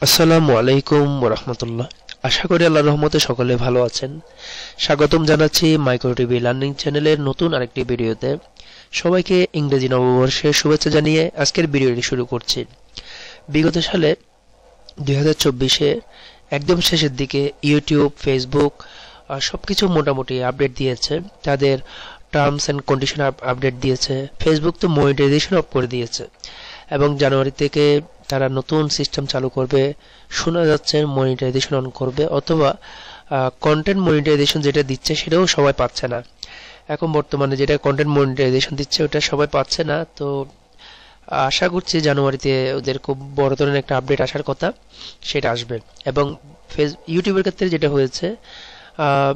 আসসালামু আলাইকুম ওরহমতুল্লাহ। আশা করি আল্লাহর রহমতে সকলে ভালো আছেন। স্বাগতম জানাচ্ছি মাইক্রো টিভি লার্নিং চ্যানেলের নতুন আরেকটি ভিডিওতে। সবাইকে ইংরেজি নববর্ষের শুভেচ্ছা জানিয়ে আজকের ভিডিওটি শুরু করছি। বিগত সালে 2024-এ একদম শেষের দিকে ইউটিউব, ফেসবুক সবকিছু মোটামুটি আপডেট দিয়েছে। তাদের টার্মস অ্যান্ড কন্ডিশন আপডেট দিয়েছে। ফেসবুক তো মনিটাইজেশন অফ করে দিয়েছে এবং জানুয়ারি থেকে তারা নতুন সিস্টেম চালু করবে। শোনা যাচ্ছে মনিটাইজেশন অন করবে, অথবা কন্টেন্ট মনিটাইজেশন যেটা দিচ্ছে সেটাও সবাই পাচ্ছে না। এখন বর্তমানে যেটা কন্টেন্ট মনিটাইজেশন দিচ্ছে ওটা সবাই পাচ্ছে না। তো আশা করছি জানুয়ারিতে ওদের খুব বড় ধরনের একটা আপডেট আসার কথা, সেটা আসবে। এবং ইউটিউবের ক্ষেত্রে যেটা হয়েছে, আহ,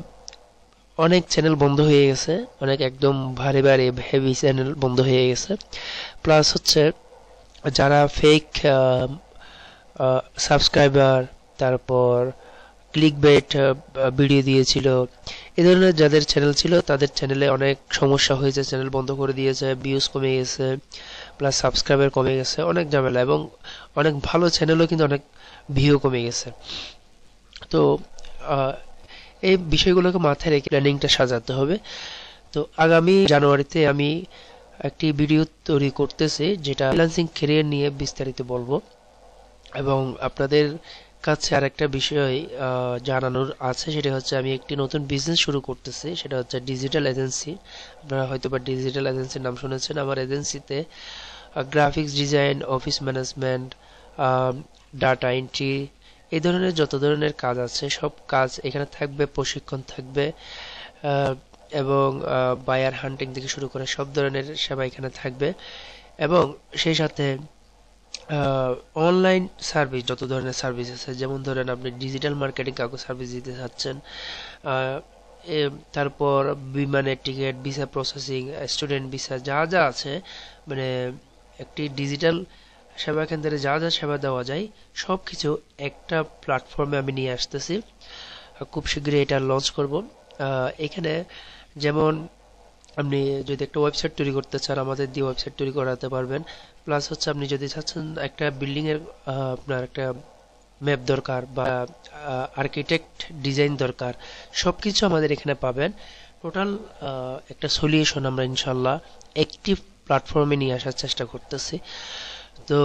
অনেক চ্যানেল বন্ধ হয়ে গেছে, অনেক একদম ভারী ভারী হেভি চ্যানেল বন্ধ হয়ে গেছে। প্লাস হচ্ছে যারা ফেক সাবস্ক্রাইবার, তারপর ক্লিক বেট ভিডিও দিয়েছিল, এ ধরনের যাদের চ্যানেল ছিল তাদের চ্যানেলে অনেক সমস্যা হয়েছে, চ্যানেল বন্ধ করে দিয়েছে, ভিউজ কমে গেছে, প্লাস সাবস্ক্রাইবার কমে গেছে, অনেক ঝামেলা। এবং অনেক ভালো চ্যানেলও কিন্তু অনেক ভিউ কমে গেছে। তো আহ, এই বিষয়গুলোকে মাথায় রেখে প্ল্যানিংটা সাজাতে হবে। তো আগামী জানুয়ারিতে আমি একটি ভিডিও তৈরি করতেছি, যেটা ফ্রিল্যান্সিং ক্যারিয়ার নিয়ে বিস্তারিত বলবো। এবং আপনাদের কাছে আরেকটা বিষয় জানানোর আছে, সেটা হচ্ছে আমি একটি নতুন বিজনেস শুরু করতেছি, সেটা হচ্ছে ডিজিটাল এজেন্সি। আপনারা হয়তোবা ডিজিটাল এজেন্সির নাম শুনেছেন। আমার এজেন্সিতে graphics design, office management, data entry, এই ধরনের যত ধরনের কাজ আছে সব কাজ এখানে থাকবে, প্রশিক্ষণ থাকবে, আহ, এবং বায়ার হান্টিং থেকে শুরু করে সব ধরনের সেবা এখানে থাকবে। এবং সেই সাথে অনলাইন সার্ভিস, যত ধরনের সার্ভিস আছে, যেমন ধরেন আপনি ডিজিটাল মার্কেটিং কাউকে সার্ভিস দিতে চাচ্ছেন, আহ, তারপর বিমানের ticket, visa processing, student visa, যা যা আছে, মানে একটি ডিজিটাল সেবা কেন্দ্রে যা যা সেবা দেওয়া যায় সব কিছু একটা প্ল্যাটফর্মে আমি নিয়ে আসতেছি। খুব শীঘ্রই এটা লঞ্চ করব। এখানে যেমন আপনি যদি একটা ওয়েবসাইট তৈরি করতে চান, আমাদের দিয়ে ওয়েবসাইট তৈরি করাতে পারবেন। প্লাস হচ্ছে আপনি যদি চাচ্ছেন একটা বিল্ডিং এর আপনার একটা ম্যাপ দরকার বা আর্কিটেক্ট ডিজাইন দরকার, সবকিছু আমাদের এখানে পাবেন। টোটাল একটা সলিউশন আমরা ইনশাল্লাহ একটি প্ল্যাটফর্মে নিয়ে আসার চেষ্টা করতেছি। তো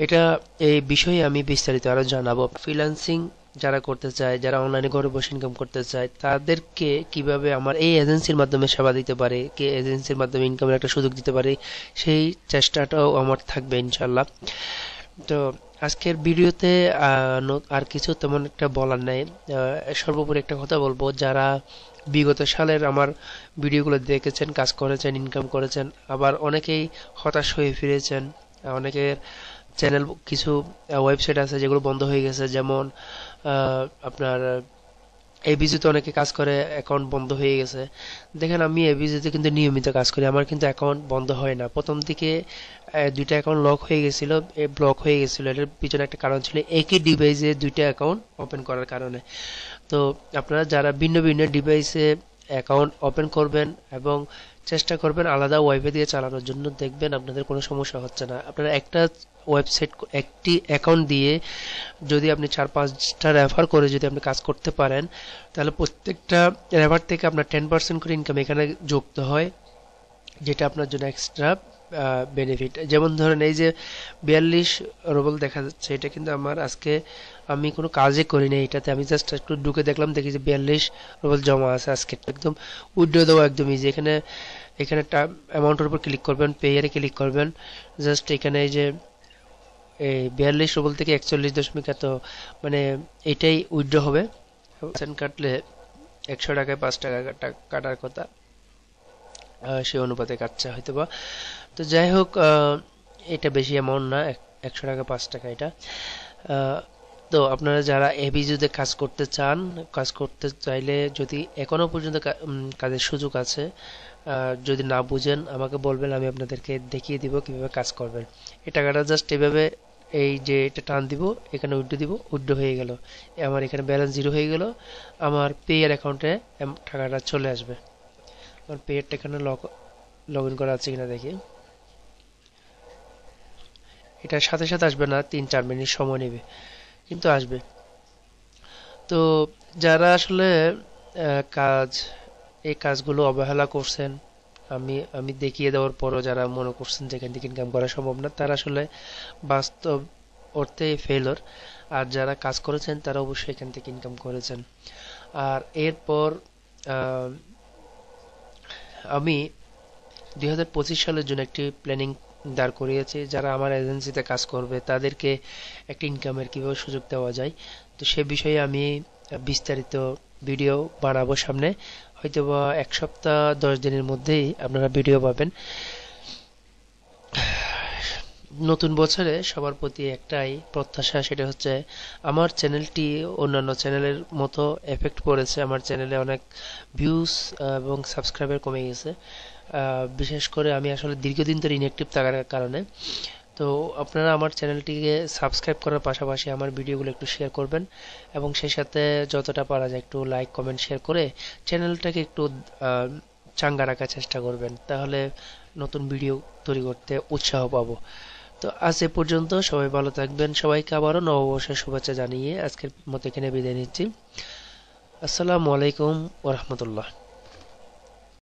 এটা, এই বিষয়ে আমি বিস্তারিত আরো জানাবো। ফ্রিল্যান্সিং যারা করতে চায়, যারা অনলাইনে ঘরে বসে ইনকাম করতে চায়, তাদেরকে কিভাবে আমার এই এজেন্সির মাধ্যমে সেবা দিতে পারে, কে এজেন্সির মাধ্যমে ইনকামের একটা সুযোগ দিতে পারে, সেই চেষ্টাটাও আমার থাকবে ইনশাল্লাহ। তো আজকের ভিডিওতে আর কিছু তেমন একটা বলার নাই। সর্বোপরি একটা কথা বলবো, যারা বিগত সালের আমার ভিডিওগুলো দেখেছেন, কাজ করেছেন, ইনকাম করেছেন, আবার অনেকেই হতাশ হয়ে ফিরেছেন। অনেকের চ্যানেল, কিছু ওয়েবসাইট আছে যেগুলো বন্ধ হয়ে গেছে, যেমন আপনার এবিজিতে অনেকে কাজ করে, অ্যাকাউন্ট বন্ধ হয়ে গেছে। দেখেন, আমি এবিজিতে কিন্তু নিয়মিত কাজ করি, আমার কিন্তু অ্যাকাউন্ট বন্ধ হয় না। প্রথম দিকে দুইটা অ্যাকাউন্ট লক হয়ে গেছিল, ব্লক হয়ে গেছিল। এটার পিছনে একটা কারণ ছিল, একই ডিভাইসে দুইটা অ্যাকাউন্ট ওপেন করার কারণে। তো আপনারা যারা ভিন্ন ভিন্ন ডিভাইসে অ্যাকাউন্ট ওপেন করবেন এবং চেষ্টা করবেন আলাদা ওয়াইফাই দিয়ে চালানোর জন্য, দেখবেন আপনাদের কোনো সমস্যা হচ্ছে না। আপনারা একটা ওয়েবসাইট, একটি অ্যাকাউন্ট দিয়ে যদি আপনি 4-5টা রেফার করে যদি আপনি কাজ করতে পারেন, তাহলে প্রত্যেকটা রেফার থেকে আপনার 10% করে ইনকাম এখানে যুক্ত হয়, যেটা আপনার জন্য এক্সট্রা বেনিফিট। যেমন ধরেন এই যে 42 রুবেল দেখা যাচ্ছে, এটা কিন্তু আমার আজকে আমি কোনো কাজই করিনি এটাতে, আমি জাস্ট একটু ঢুকে দেখলাম, দেখি যে 42 রুবেল জমা আছে আজকে। একদম উইথড্র দেওয়া একদম ইজি। এখানে এখানে একটা অ্যামাউন্টের উপর ক্লিক করবেন, পেয়ারে ক্লিক করবেন, জাস্ট এখানে এই যে এই 42 রুবেল থেকে 41 দশমিক এত, মানে এটাই উইথড্র হবে। কাটলে 100 টাকায় 5 টাকা কাটার কথা, সে অনুপাতে কাটছে হয়তোবা। তো যাই হোক, এটা বেশি অ্যামাউন্ট না, 100 টাকা 5 টাকা এটা। আহ, তো আপনারা যারা এবিজুতে কাজ করতে চান, কাজ করতে চাইলে, যদি এখনো পর্যন্ত কাজের সুযোগ আছে, যদি না বুঝেন আমাকে বলবেন, আমি আপনাদেরকে দেখিয়ে দিব কিভাবে কাজ করবেন। এই টাকাটা জাস্ট এভাবে, এই যে এটা টান দিব, এখানে উইথড্র দিব, উইথড্র হয়ে গেল, আমার এখানে ব্যালেন্স জিরো হয়ে গেল, আমার পেয়ের অ্যাকাউন্টে টাকাটা চলে আসবে। আমার পেয়েরটা এখানে লগ ইন করা আছে কিনা দেখি। এটা সাথে সাথে আসবে না, 3-4 মিনিট সময় নেবে, কিন্তু আসবে। তো যারা আসলে কাজ এই কাজগুলো অবহেলা করছেন, আমি আমি দেখিয়ে দেওয়ার পরও যারা মনে করছেন যে এখান থেকে ইনকাম করা সম্ভব না, তারা আসলে বাস্তব অর্থে ফেলর। আর যারা কাজ করেছেন তারা অবশ্যই এখান থেকে ইনকাম করেছেন। আর এরপর আহ, আমি 2025 সালের জন্য একটি প্ল্যানিং দাঁড় করিয়েছি। যারা আমার এজেন্সিতে কাজ করবে তাদেরকে একটা ইনকামের কিভাবে সুযোগ দেওয়া যায়, তো সে বিষয়ে আমি বিস্তারিত ভিডিও বানাবো সামনে। হয়তোবা 1 সপ্তাহ 10 দিনের মধ্যেই আপনারা ভিডিও পাবেন। নতুন বছরে সবার প্রতি একটাই প্রত্যাশা, সেটা হচ্ছে আমার চ্যানেলটি অন্যান্য চ্যানেলের মতো এফেক্ট পড়েছে। আমার চ্যানেলে অনেক ভিউজ এবং সাবস্ক্রাইবার কমে গেছে, বিশেষ করে আমি আসলে দীর্ঘদিন ধরে ইনঅ্যাক্টিভ থাকার কারণে। তো আপনারা আমার চ্যানেলটিকে সাবস্ক্রাইব করার পাশাপাশি আমার ভিডিওগুলো একটু শেয়ার করবেন, এবং সেই সাথে যতটা পারা যায় একটু লাইক কমেন্ট শেয়ার করে চ্যানেলটাকে একটু চাঙ্গা রাখার চেষ্টা করবেন, তাহলে নতুন ভিডিও তৈরি করতে উৎসাহ পাবো। তো আজ এ পর্যন্ত, সবাই ভালো থাকবেন। সবাইকে আবারও নববর্ষের শুভেচ্ছা জানিয়ে আজকের মতো এখানে বিদায় নিচ্ছি। আসসালামু আলাইকুম ওয়া রাহমাতুল্লাহ।